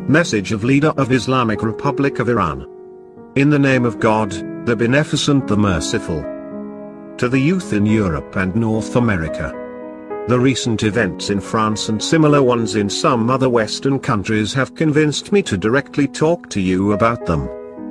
Message of Leader of Islamic Republic of Iran. In the name of God, the Beneficent, the Merciful. To the youth in Europe and North America. The recent events in France and similar ones in some other Western countries have convinced me to directly talk to you about them.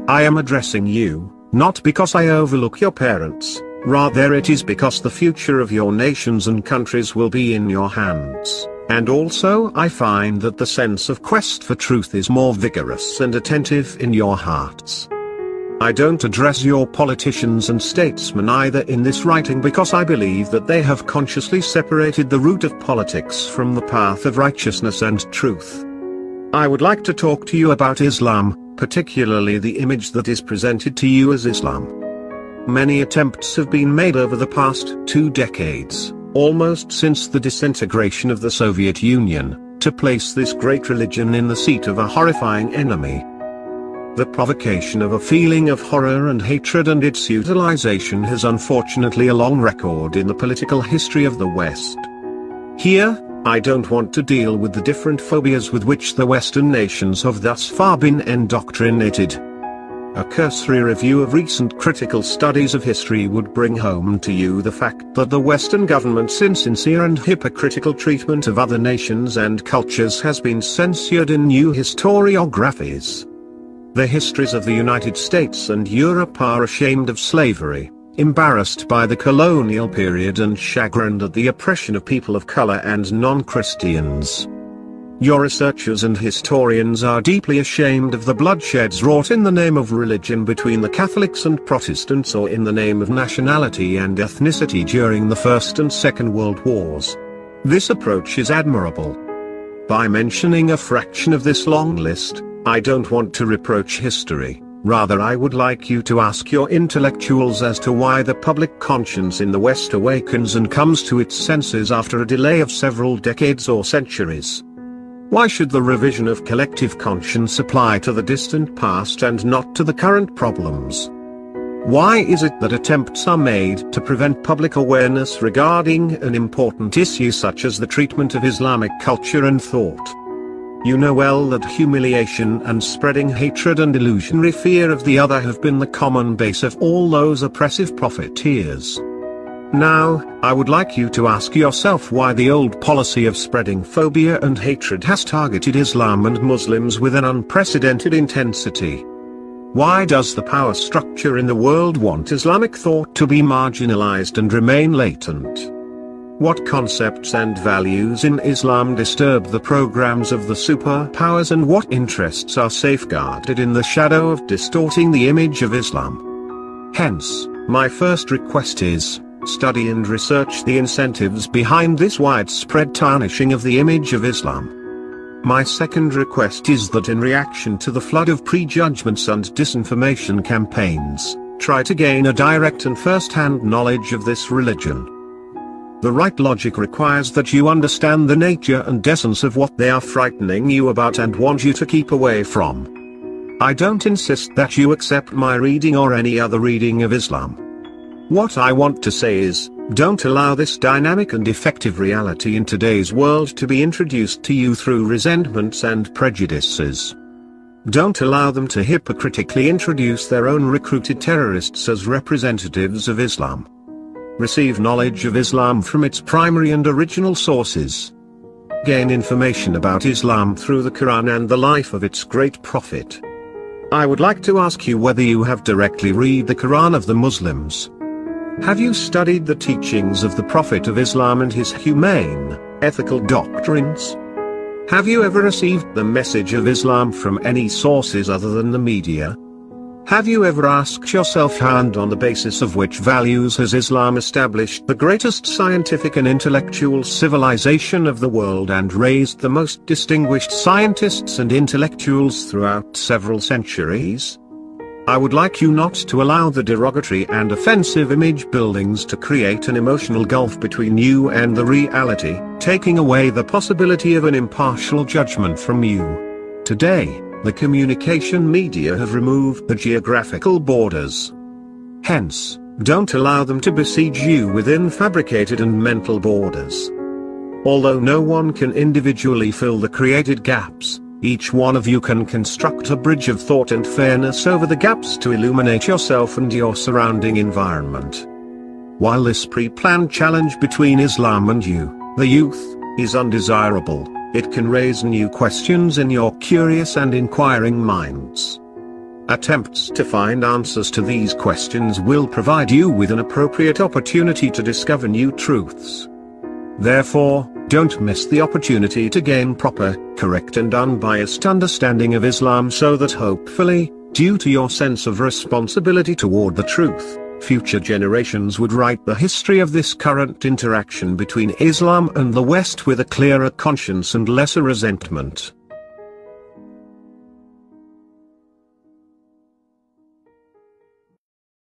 I am addressing you, not because I overlook your parents, rather it is because the future of your nations and countries will be in your hands. And also I find that the sense of quest for truth is more vigorous and attentive in your hearts. I don't address your politicians and statesmen either in this writing because I believe that they have consciously separated the root of politics from the path of righteousness and truth. I would like to talk to you about Islam, particularly the image that is presented to you as Islam. Many attempts have been made over the past 2 decades, almost since the disintegration of the Soviet Union, to place this great religion in the seat of a horrifying enemy. The provocation of a feeling of horror and hatred and its utilization has unfortunately a long record in the political history of the West. Here, I don't want to deal with the different phobias with which the Western nations have thus far been indoctrinated. A cursory review of recent critical studies of history would bring home to you the fact that the Western government's insincere and hypocritical treatment of other nations and cultures has been censored in new historiographies. The histories of the United States and Europe are ashamed of slavery, embarrassed by the colonial period and chagrined at the oppression of people of color and non-Christians. Your researchers and historians are deeply ashamed of the bloodsheds wrought in the name of religion between the Catholics and Protestants or in the name of nationality and ethnicity during the First and Second World Wars. This approach is admirable. By mentioning a fraction of this long list, I don't want to reproach history, rather I would like you to ask your intellectuals as to why the public conscience in the West awakens and comes to its senses after a delay of several decades or centuries. Why should the revision of collective conscience apply to the distant past and not to the current problems? Why is it that attempts are made to prevent public awareness regarding an important issue such as the treatment of Islamic culture and thought? You know well that humiliation and spreading hatred and illusionary fear of the other have been the common base of all those oppressive profiteers. Now, I would like you to ask yourself why the old policy of spreading phobia and hatred has targeted Islam and Muslims with an unprecedented intensity. Why does the power structure in the world want Islamic thought to be marginalized and remain latent? What concepts and values in Islam disturb the programs of the superpowers and what interests are safeguarded in the shadow of distorting the image of Islam? Hence, my first request is, study and research the incentives behind this widespread tarnishing of the image of Islam. My second request is that in reaction to the flood of prejudgments and disinformation campaigns, try to gain a direct and first-hand knowledge of this religion. The right logic requires that you understand the nature and essence of what they are frightening you about and want you to keep away from. I don't insist that you accept my reading or any other reading of Islam. What I want to say is, don't allow this dynamic and effective reality in today's world to be introduced to you through resentments and prejudices. Don't allow them to hypocritically introduce their own recruited terrorists as representatives of Islam. Receive knowledge of Islam from its primary and original sources. Gain information about Islam through the Quran and the life of its great prophet. I would like to ask you whether you have directly read the Quran of the Muslims. Have you studied the teachings of the Prophet of Islam and his humane, ethical doctrines? Have you ever received the message of Islam from any sources other than the media? Have you ever asked yourself how and on the basis of which values has Islam established the greatest scientific and intellectual civilization of the world and raised the most distinguished scientists and intellectuals throughout several centuries? I would like you not to allow the derogatory and offensive image buildings to create an emotional gulf between you and the reality, taking away the possibility of an impartial judgment from you. Today, the communication media have removed the geographical borders. Hence, don't allow them to besiege you within fabricated and mental borders. Although no one can individually fill the created gaps, Each one of you can construct a bridge of thought and fairness over the gaps to illuminate yourself and your surrounding environment. While this pre-planned challenge between Islam and you, the youth, is undesirable, it can raise new questions in your curious and inquiring minds. Attempts to find answers to these questions will provide you with an appropriate opportunity to discover new truths. Therefore, don't miss the opportunity to gain proper, correct and unbiased understanding of Islam so that hopefully, due to your sense of responsibility toward the truth, future generations would write the history of this current interaction between Islam and the West with a clearer conscience and lesser resentment.